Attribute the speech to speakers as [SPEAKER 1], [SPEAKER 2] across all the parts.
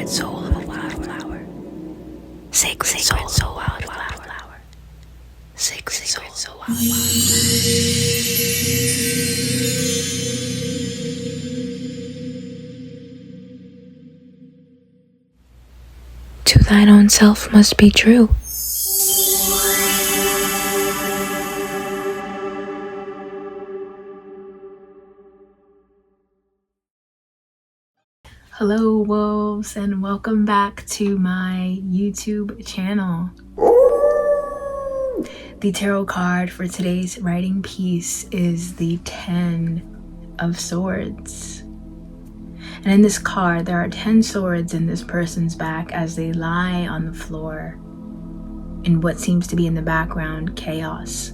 [SPEAKER 1] soul of a wildflower. Sacred soul of a wildflower. Sacred soul of a wildflower. To thine own self must be true. Hello wolves, and welcome back to my YouTube channel. The tarot card for today's writing piece is the 10 of Swords. And in this card, there are 10 swords in this person's back as they lie on the floor in what seems to be in the background chaos,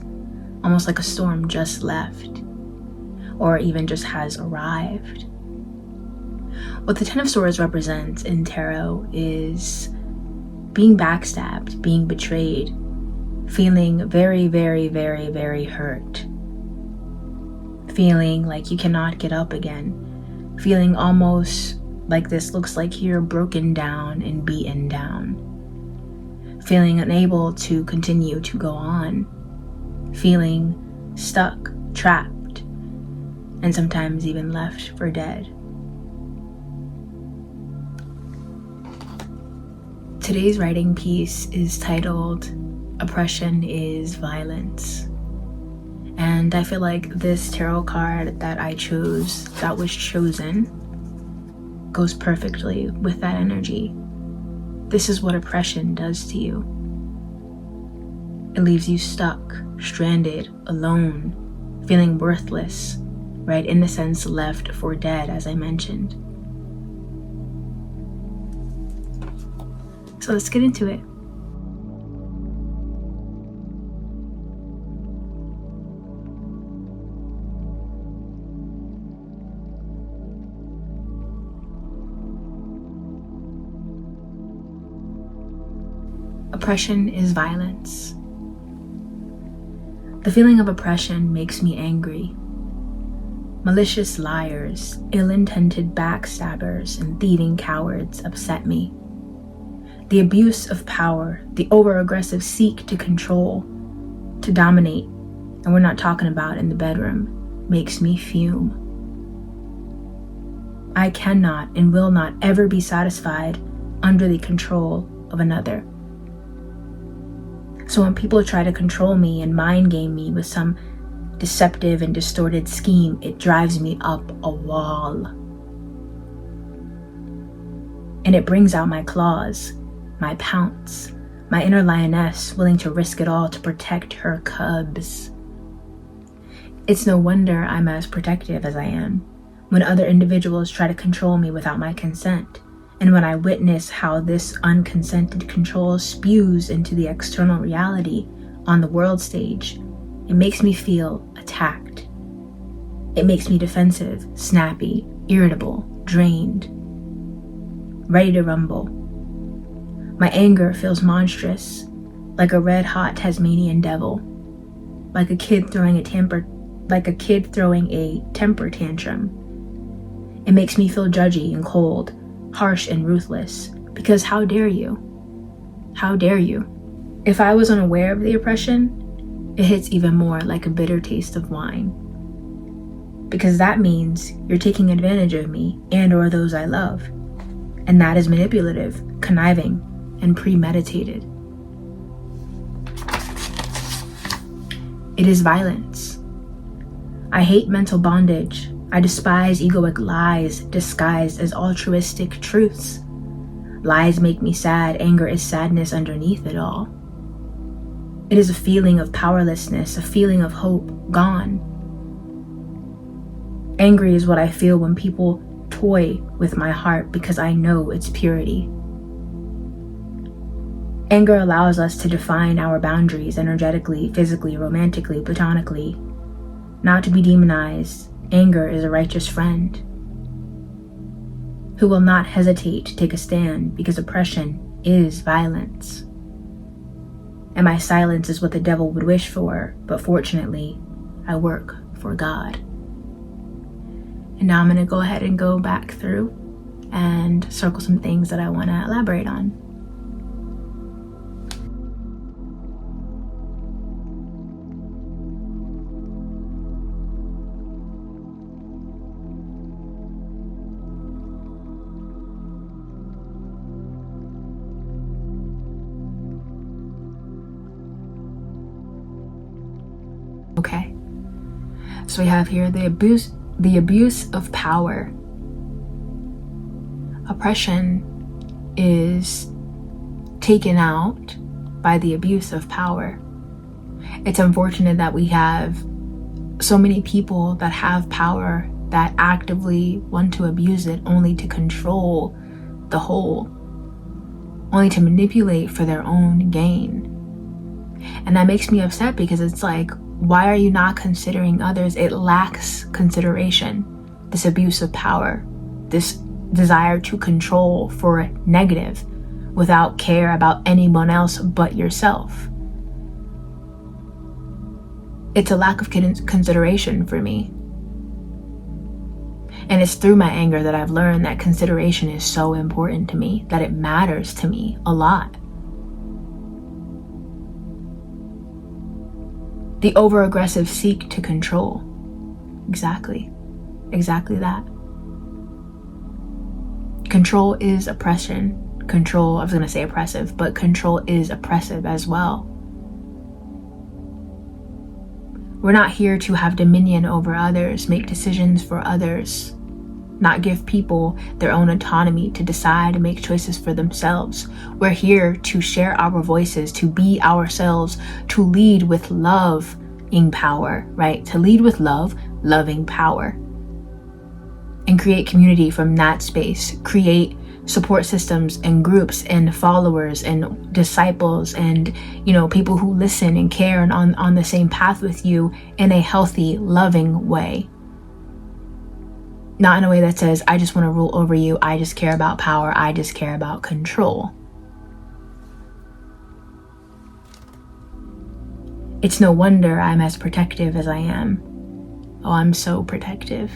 [SPEAKER 1] almost like a storm just left, or even just has arrived. What the 10 of Swords represents in tarot is being backstabbed, being betrayed, feeling very, very, very, very hurt, feeling like you cannot get up again, feeling almost like this looks like you're broken down and beaten down, feeling unable to continue to go on, feeling stuck, trapped, and sometimes even left for dead. Today's writing piece is titled Oppression is Violence. And I feel like this tarot card that I chose, that was chosen, goes perfectly with that energy. This is what oppression does to you. It leaves you stuck, stranded, alone, feeling worthless, right? In a sense, left for dead, as I mentioned. So let's get into it. Oppression is violence. The feeling of oppression makes me angry. Malicious liars, ill-intended backstabbers, and thieving cowards upset me. The abuse of power, the over-aggressive seek to control, to dominate, and we're not talking about in the bedroom, makes me fume. I cannot and will not ever be satisfied under the control of another. So when people try to control me and mind game me with some deceptive and distorted scheme, it drives me up a wall. And it brings out my claws, my pounce, my inner lioness willing to risk it all to protect her cubs. It's no wonder I'm as protective as I am when other individuals try to control me without my consent, and when I witness how this unconsented control spews into the external reality on the world stage. It makes me feel attacked. It makes me defensive, snappy, irritable, drained, ready to rumble. My anger feels monstrous, like a red-hot Tasmanian devil, like a kid throwing a temper tantrum. It makes me feel judgy and cold, harsh and ruthless, because how dare you? How dare you? If I was unaware of the oppression, it hits even more like a bitter taste of wine. Because that means you're taking advantage of me and or those I love. And that is manipulative, conniving, and premeditated. It is violence. I hate mental bondage. I despise egoic lies disguised as altruistic truths. Lies make me sad. Anger is sadness underneath it all. It is a feeling of powerlessness, a feeling of hope gone. Angry is what I feel when people toy with my heart because I know its purity. Anger allows us to define our boundaries energetically, physically, romantically, platonically. Not to be demonized, anger is a righteous friend who will not hesitate to take a stand because oppression is violence. And my silence is what the devil would wish for, but fortunately, I work for God. And now I'm going to go ahead and go back through and circle some things that I want to elaborate on. Okay, so we have here the abuse of power. Oppression is taken out by the abuse of power. It's unfortunate that we have so many people that have power that actively want to abuse it only to control the whole, only to manipulate for their own gain. And that makes me upset, because it's like, why are you not considering others? It lacks consideration. This abuse of power, this desire to control for negative without care about anyone else but yourself. It's a lack of consideration for me. And it's through my anger that I've learned that consideration is so important to me, that it matters to me a lot. The over-aggressive seek to control. Exactly that. Control is oppression. Control, I was going to say oppressive, but control is oppressive as well. We're not here to have dominion over others, make decisions for others, not give people their own autonomy to decide and make choices for themselves. We're here to share our voices, to be ourselves, to lead with love in power, right? To lead with love, loving power. And create community from that space. Create support systems and groups and followers and disciples and, people who listen and care and on the same path with you in a healthy, loving way. Not in a way that says, I just want to rule over you. I just care about power. I just care about control. It's no wonder I'm as protective as I am. Oh, I'm so protective.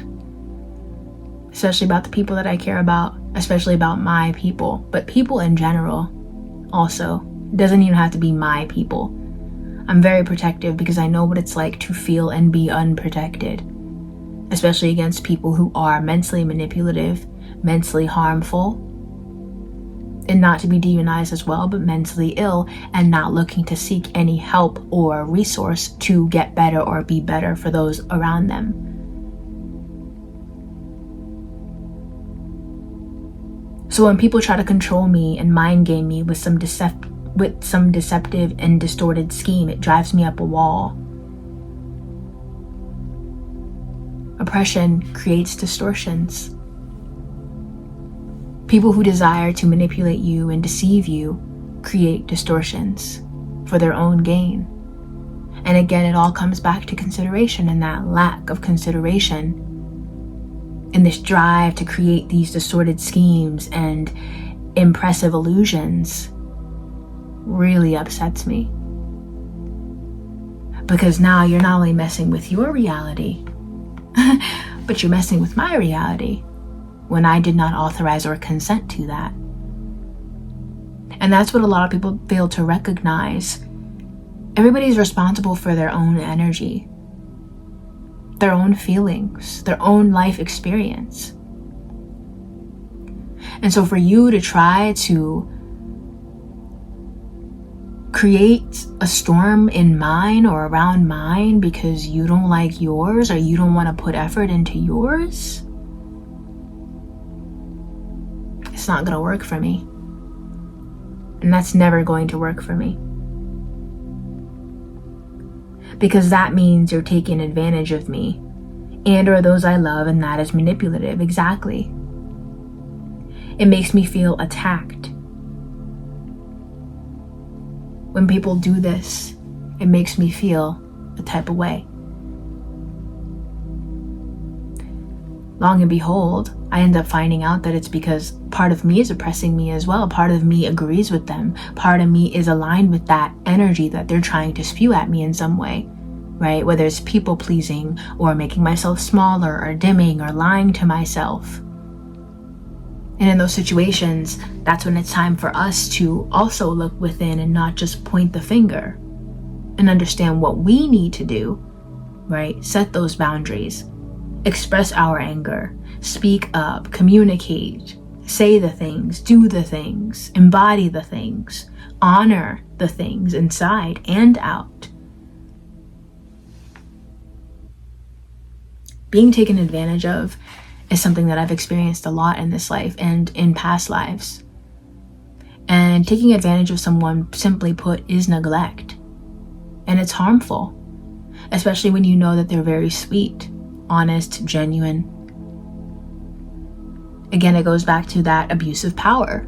[SPEAKER 1] Especially about the people that I care about, especially about my people, but people in general also. It doesn't even have to be my people. I'm very protective because I know what it's like to feel and be unprotected, especially against people who are mentally manipulative, mentally harmful, and not to be demonized as well, but mentally ill and not looking to seek any help or resource to get better or be better for those around them. So when people try to control me and mind game me with some deceptive and distorted scheme, it drives me up a wall. Oppression creates distortions. People who desire to manipulate you and deceive you create distortions for their own gain. And again, it all comes back to consideration, and that lack of consideration and this drive to create these distorted schemes and impressive illusions really upsets me. Because now you're not only messing with your reality, but you're messing with my reality when I did not authorize or consent to that. And that's what a lot of people fail to recognize. Everybody's responsible for their own energy, their own feelings, their own life experience. And so for you to try to create a storm in mine or around mine because you don't like yours or you don't want to put effort into yours, it's not going to work for me. And that's never going to work for me. Because that means you're taking advantage of me and or those I love, and that is manipulative. Exactly. It makes me feel attacked. When people do this, it makes me feel a type of way. Long and behold, I end up finding out that it's because part of me is oppressing me as well. Part of me agrees with them. Part of me is aligned with that energy that they're trying to spew at me in some way, right? Whether it's people pleasing or making myself smaller or dimming or lying to myself. And in those situations, that's when it's time for us to also look within and not just point the finger, and understand what we need to do, right? Set those boundaries, express our anger, speak up, communicate, say the things, do the things, embody the things, honor the things inside and out. Being taken advantage of is something that I've experienced a lot in this life and in past lives. And taking advantage of someone, simply put, is neglect. And it's harmful, especially when you know that they're very sweet, honest, genuine. Again, it goes back to that abuse of power,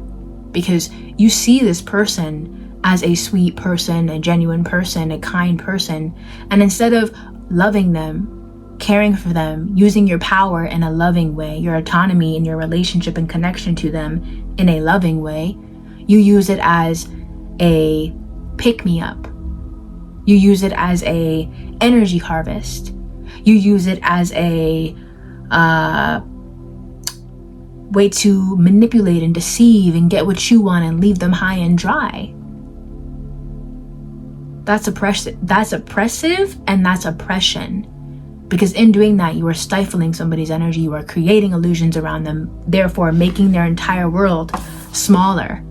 [SPEAKER 1] because you see this person as a sweet person, a genuine person, a kind person, and instead of loving them, caring for them, using your power in a loving way, your autonomy in your relationship and connection to them in a loving way, you use it as a pick-me-up. You use it as a energy harvest. You use it as a way to manipulate and deceive and get what you want and leave them high and dry. That's oppressive, and that's oppression. Because in doing that, you are stifling somebody's energy. You are creating illusions around them, therefore making their entire world smaller,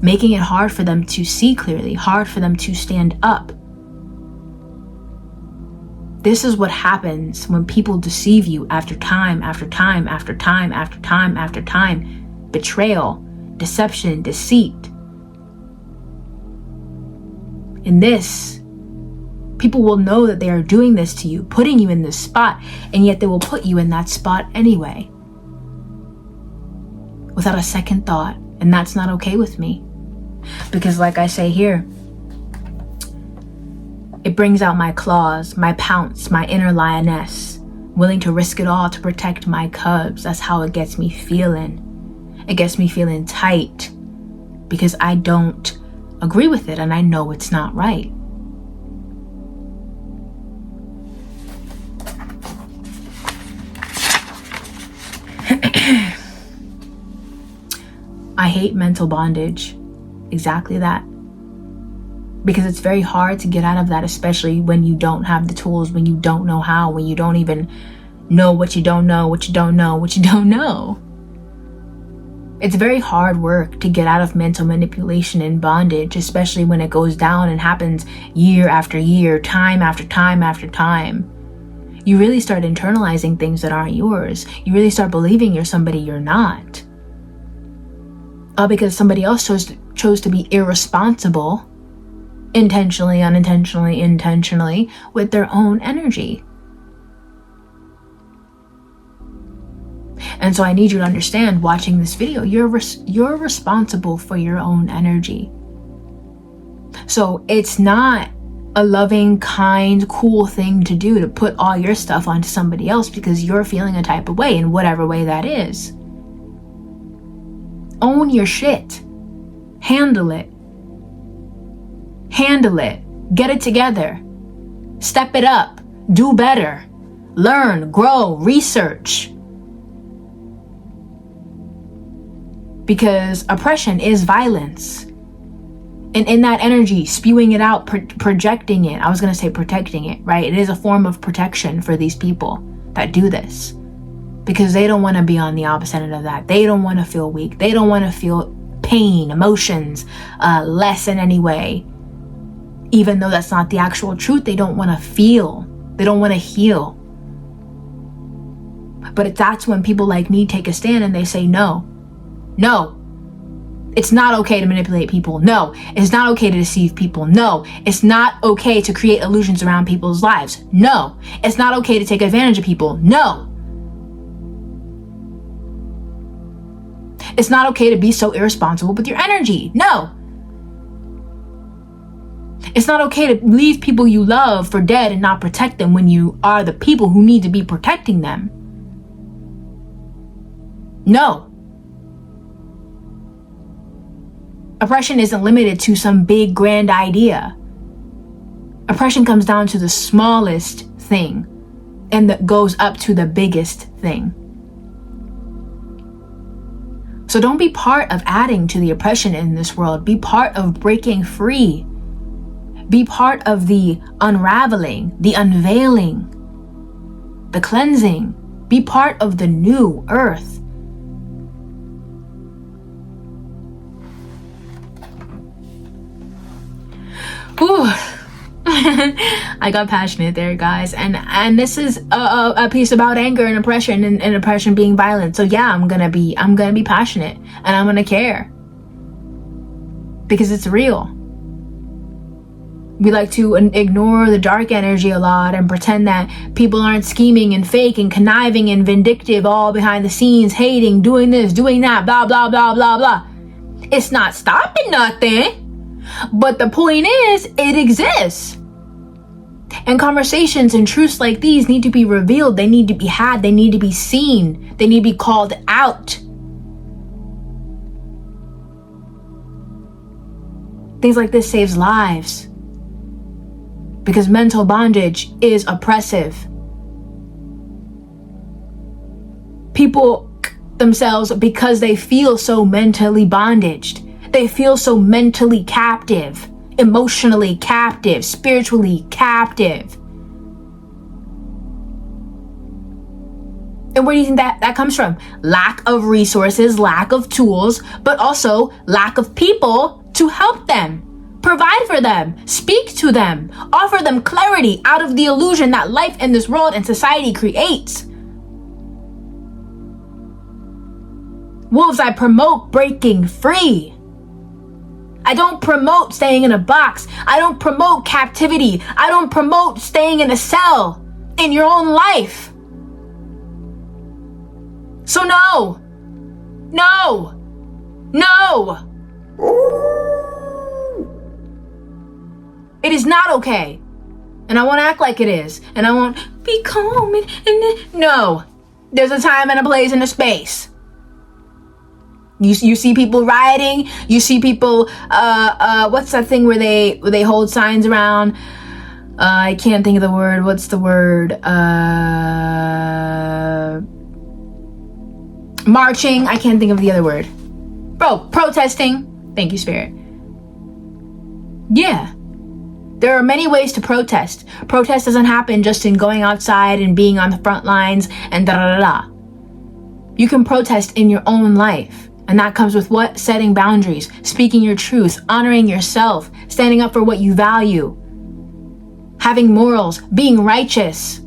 [SPEAKER 1] making it hard for them to see clearly, hard for them to stand up. This is what happens when people deceive you after time, after time, after time, after time, after time. Betrayal, deception, deceit. In this, people will know that they are doing this to you, putting you in this spot, and yet they will put you in that spot anyway, without a second thought. And that's not okay with me. Because like I say here, it brings out my claws, my pounce, my inner lioness, willing to risk it all to protect my cubs. That's how it gets me feeling. It gets me feeling tight, because I don't agree with it and I know it's not right. I hate mental bondage. Exactly that. Because it's very hard to get out of that, especially when you don't have the tools, when you don't know how, when you don't even know what you don't know, what you don't know, what you don't know. It's very hard work to get out of mental manipulation and bondage, especially when it goes down and happens year after year, time after time after time. You really start internalizing things that aren't yours. You really start believing you're somebody you're not. All because somebody else chose to be irresponsible, intentionally, unintentionally, intentionally, with their own energy. And so I need you to understand, watching this video, you're responsible for your own energy. So it's not a loving, kind, cool thing to do to put all your stuff onto somebody else because you're feeling a type of way, in whatever way that is. Own your shit. Handle it. Handle it. Get it together. Step it up. Do better. Learn, grow, research. Because oppression is violence. And in that energy, spewing it out, projecting it, I was going to say protecting it, right? It is a form of protection for these people that do this. Because they don't want to be on the opposite end of that. They don't want to feel weak. They don't want to feel pain, emotions, less in any way. Even though that's not the actual truth, they don't want to feel. They don't want to heal. But that's when people like me take a stand and they say, no. No. It's not okay to manipulate people. No. It's not okay to deceive people. No. It's not okay to create illusions around people's lives. No. It's not okay to take advantage of people. No. It's not okay to be so irresponsible with your energy. No. It's not okay to leave people you love for dead and not protect them when you are the people who need to be protecting them. No. Oppression isn't limited to some big grand idea. Oppression comes down to the smallest thing and that goes up to the biggest thing. So don't be part of adding to the oppression in this world. Be part of breaking free. Be part of the unraveling, the unveiling, the cleansing. Be part of the new earth. Ooh. I got passionate there, guys, and this is a piece about anger and oppression, and oppression being violent. So yeah, I'm gonna be passionate, and I'm gonna care because it's real. We like to ignore the dark energy a lot and pretend that people aren't scheming and fake and conniving and vindictive, all behind the scenes, hating, doing this, doing that, blah blah blah blah blah. It's not stopping nothing, but the point is, it exists. And conversations and truths like these need to be revealed. They need to be had. They need to be seen. They need to be called out. Things like this saves lives. Because mental bondage is oppressive. People themselves because they feel so mentally bondaged. They feel so mentally captive. Emotionally captive, spiritually captive. And where do you think that comes from? Lack of resources, lack of tools, but also lack of people to help them, provide for them, speak to them, offer them clarity out of the illusion that life in this world and society creates. Wolves, I promote breaking free. I don't promote staying in a box. I don't promote captivity. I don't promote staying in a cell in your own life. So no. It is not okay. And I won't act like it is. And I won't be calm and no. There's a time and a place and a space. You see people rioting. You see people, what's that thing where they hold signs around? I can't think of the word. What's the word? Marching. I can't think of the other word. Protesting. Thank you, Spirit. Yeah. There are many ways to protest. Protest doesn't happen just in going outside and being on the front lines and da-da-da-da. You can protest in your own life. And that comes with what? Setting boundaries, speaking your truth, honoring yourself, standing up for what you value, having morals, being righteous,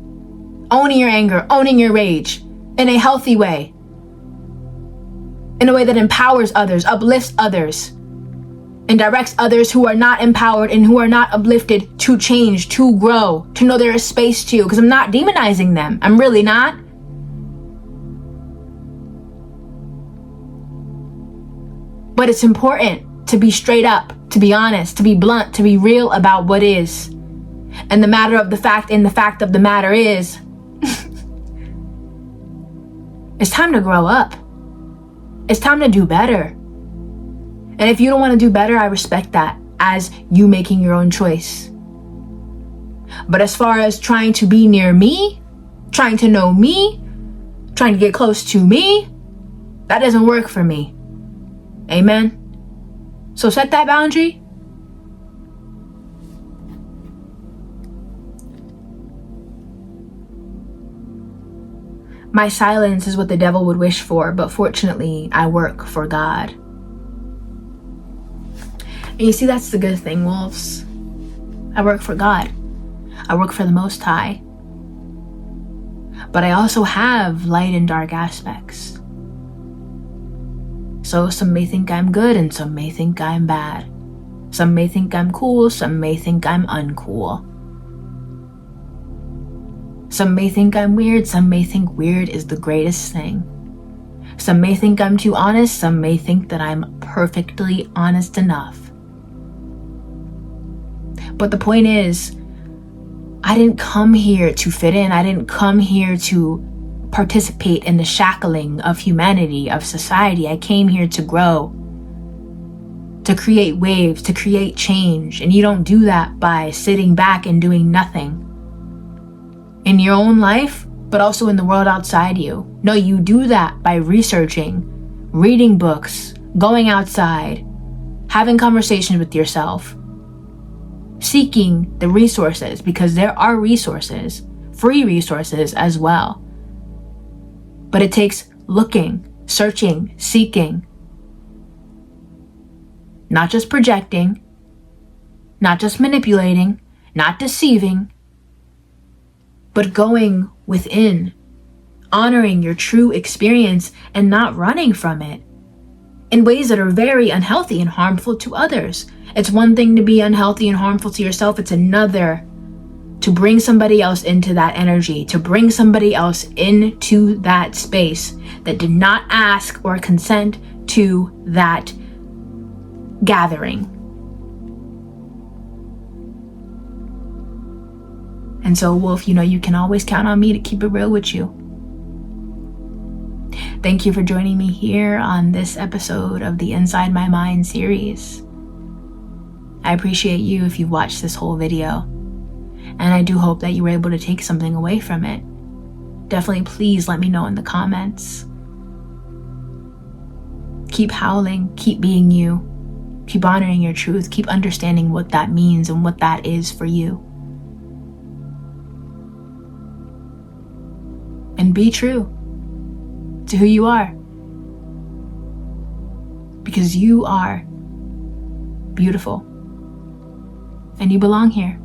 [SPEAKER 1] owning your anger, owning your rage in a healthy way, in a way that empowers others, uplifts others, and directs others who are not empowered and who are not uplifted to change, to grow, to know there is space to, because I'm not demonizing them. I'm really not. But it's important to be straight up, to be honest, to be blunt, to be real about what is. And the matter of the fact and the fact of the matter is, it's time to grow up. It's time to do better. And if you don't want to do better, I respect that as you making your own choice. But as far as trying to be near me, trying to know me, trying to get close to me, that doesn't work for me. Amen. So set that boundary. My silence is what the devil would wish for, but fortunately, I work for God. And you see, that's the good thing, wolves. I work for God. I work for the Most High. But I also have light and dark aspects. So some may think I'm good and some may think I'm bad. Some may think I'm cool, some may think I'm uncool. Some may think I'm weird, some may think weird is the greatest thing. Some may think I'm too honest, some may think that I'm perfectly honest enough. But the point is, I didn't come here to fit in. I didn't come here to participate in the shackling of humanity, of society. I came here to grow, to create waves, to create change. And you don't do that by sitting back and doing nothing in your own life, but also in the world outside you. No, you do that by researching, reading books, going outside, having conversations with yourself, seeking the resources, because there are resources, free resources as well. But it takes looking, searching, seeking, not just projecting, not just manipulating, not deceiving, but going within, honoring your true experience and not running from it in ways that are very unhealthy and harmful to others. It's one thing to be unhealthy and harmful to yourself. It's another to bring somebody else into that energy, to bring somebody else into that space that did not ask or consent to that gathering. And so, Wolf, you can always count on me to keep it real with you. Thank you for joining me here on this episode of the Inside My Mind series. I appreciate you if you watched this whole video, and I do hope that you were able to take something away from it. Definitely please let me know in the comments. Keep howling, keep being you, keep honoring your truth, keep understanding what that means and what that is for you. And be true to who you are, because you are beautiful and you belong here.